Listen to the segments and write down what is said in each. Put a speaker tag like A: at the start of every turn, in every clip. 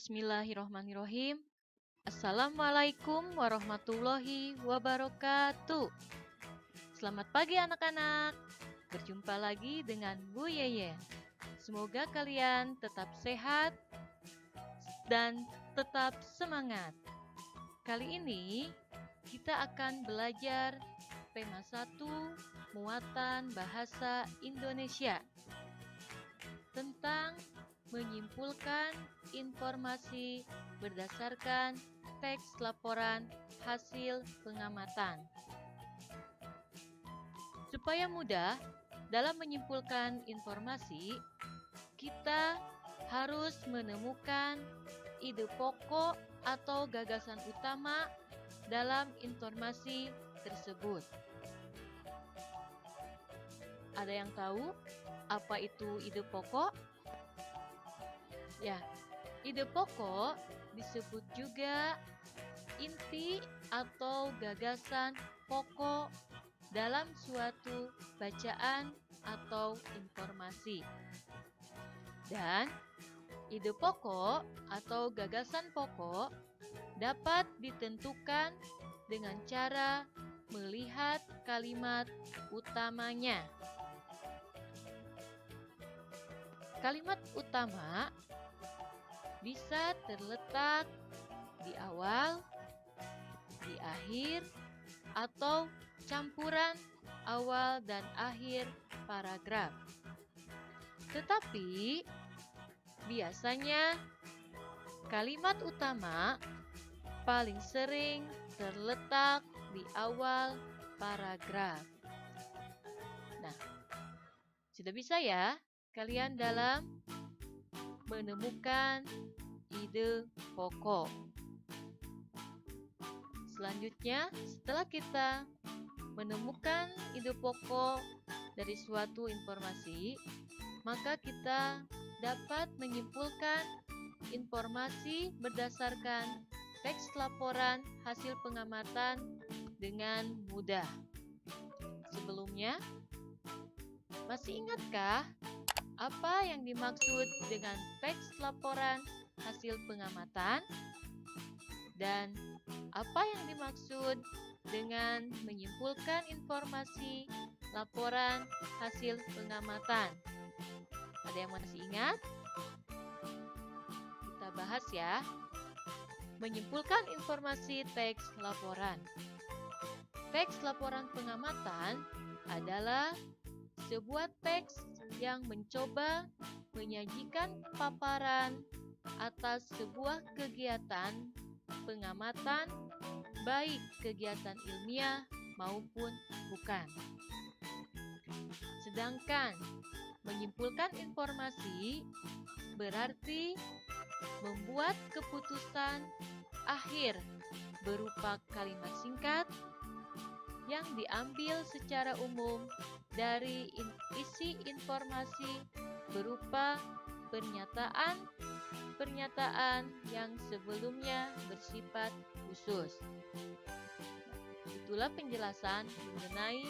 A: Bismillahirrohmanirrohim. Assalamualaikum warahmatullahi wabarakatuh. Selamat pagi anak-anak. Berjumpa lagi dengan Bu Yeye. Semoga kalian tetap sehat dan tetap semangat. Kali ini kita akan belajar tema 1 muatan bahasa Indonesia tentang menyimpulkan informasi berdasarkan teks laporan hasil pengamatan. Supaya mudah dalam menyimpulkan informasi, kita harus menemukan ide pokok atau gagasan utama dalam informasi tersebut. Ada yang tahu apa itu ide pokok? Ya, ide pokok disebut juga inti atau gagasan pokok dalam suatu bacaan atau informasi. Dan ide pokok atau gagasan pokok dapat ditentukan dengan cara melihat kalimat utamanya. Kalimat utama bisa terletak di awal, di akhir, atau campuran awal dan akhir paragraf. Tetapi biasanya kalimat utama paling sering terletak di awal paragraf. Nah, sudah bisa ya kalian dalam menemukan ide pokok. Selanjutnya, setelah kita menemukan ide pokok dari suatu informasi, maka kita dapat menyimpulkan informasi berdasarkan teks laporan hasil pengamatan dengan mudah. Sebelumnya, masih ingatkah apa yang dimaksud dengan teks laporan hasil pengamatan? Dan apa yang dimaksud dengan menyimpulkan informasi laporan hasil pengamatan? Ada yang masih ingat? Kita bahas ya. Menyimpulkan informasi teks laporan. Teks laporan pengamatan adalah sebuah teks yang mencoba menyajikan paparan atas sebuah kegiatan pengamatan, baik kegiatan ilmiah maupun bukan. Sedangkan menyimpulkan informasi berarti membuat keputusan akhir berupa kalimat singkat yang diambil secara umum dari isi informasi berupa pernyataan yang sebelumnya bersifat khusus. Itulah penjelasan mengenai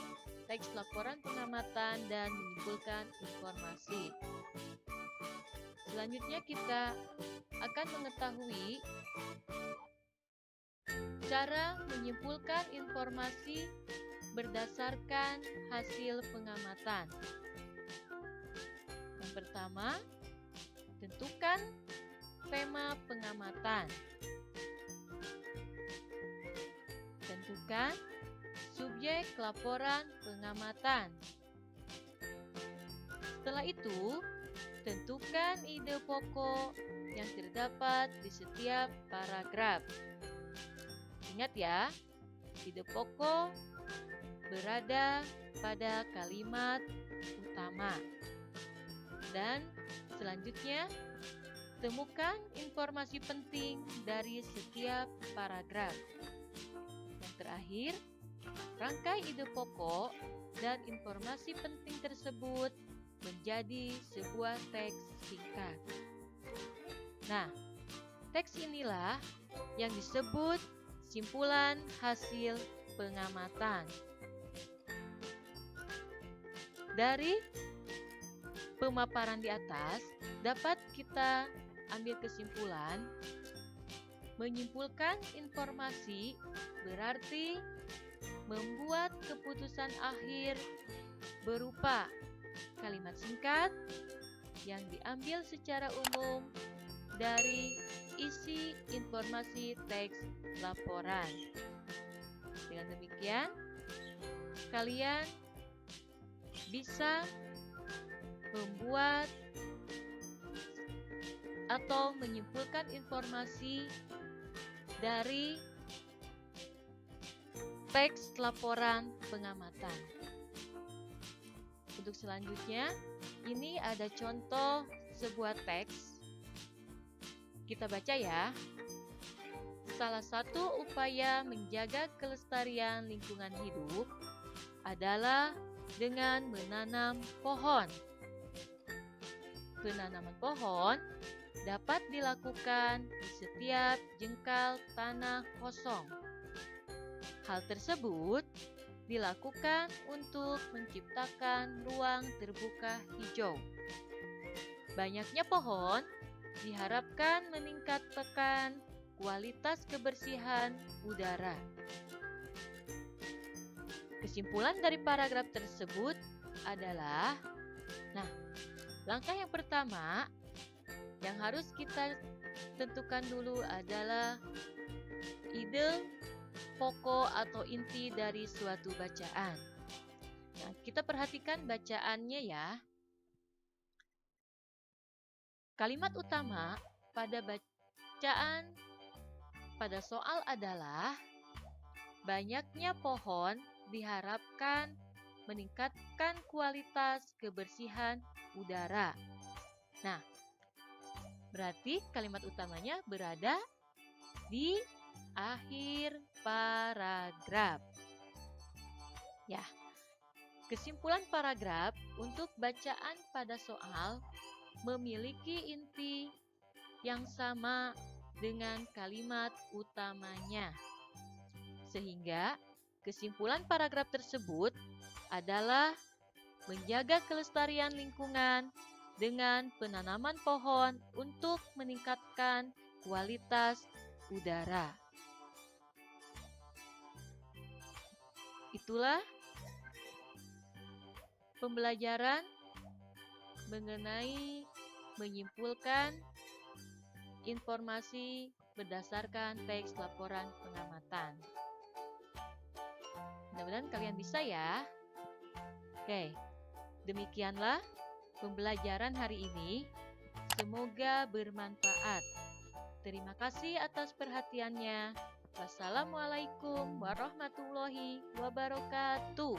A: teks laporan pengamatan dan menyimpulkan informasi. Selanjutnya kita akan mengetahui cara menyimpulkan informasi berdasarkan hasil pengamatan. Yang pertama, tentukan tema pengamatan. Tentukan subjek laporan pengamatan. Setelah itu, tentukan ide pokok yang terdapat di setiap paragraf. Ingat ya, ide pokok berada pada kalimat utama. Dan selanjutnya, temukan informasi penting dari setiap paragraf. Yang terakhir, rangkai ide pokok dan informasi penting tersebut menjadi sebuah teks singkat. Nah, teks inilah yang disebut simpulan hasil pengamatan. Dari pemaparan di atas dapat kita ambil kesimpulan. Menyimpulkan informasi berarti membuat keputusan akhir berupa kalimat singkat yang diambil secara umum dari isi informasi teks laporan. Dengan demikian, kalian bisa membuat atau menyimpulkan informasi dari teks laporan pengamatan. Untuk selanjutnya, ini ada contoh sebuah teks. Kita baca ya. Salah satu upaya menjaga kelestarian lingkungan hidup adalah dengan menanam pohon. Penanaman pohon dapat dilakukan di setiap jengkal tanah kosong. Hal tersebut dilakukan untuk menciptakan ruang terbuka hijau. Banyaknya pohon diharapkan meningkatkan kualitas kebersihan udara. Kesimpulan dari paragraf tersebut adalah, langkah yang pertama yang harus kita tentukan dulu adalah ide pokok atau inti dari suatu bacaan. Kita perhatikan bacaannya ya. Kalimat utama pada bacaan pada soal adalah banyaknya pohon diharapkan meningkatkan kualitas kebersihan udara. Berarti kalimat utamanya berada di akhir paragraf. Ya, kesimpulan paragraf untuk bacaan pada soal memiliki inti yang sama dengan kalimat utamanya. Sehingga kesimpulan paragraf tersebut adalah menjaga kelestarian lingkungan dengan penanaman pohon untuk meningkatkan kualitas udara. Itulah pembelajaran mengenai menyimpulkan informasi berdasarkan teks laporan pengamatan. Mudah-mudahan kalian bisa ya. Oke, demikianlah pembelajaran hari ini. Semoga bermanfaat. Terima kasih atas perhatiannya. Wassalamualaikum warahmatullahi wabarakatuh.